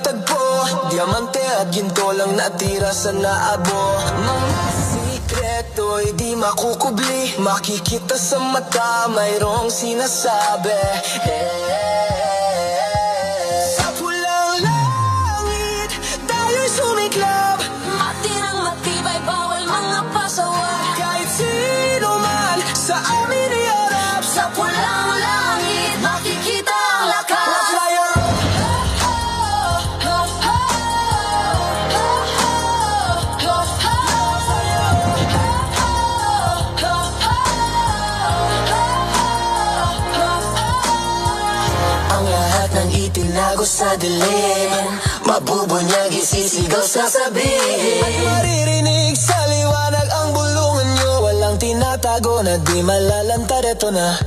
magtagpo. Diamante at ginto lang natira sa naabo. Mga sikreto'y di makukubli. Makikita sa mata, mayroong sinasabi. Sa pulang langit, tayo'y sumiklab. Matirang matibay, bawal mga pasaway. Kahit sino man sa amin iharap. Sa pulang langit, makikita ang lakas. Let's fly our Ang lahat ng itinago sa dilim, mabubunyag isisigaw sasabihin. maririnig sa liwanag ang bulungan nyo. Walang tinatago na di malalantad, eto na.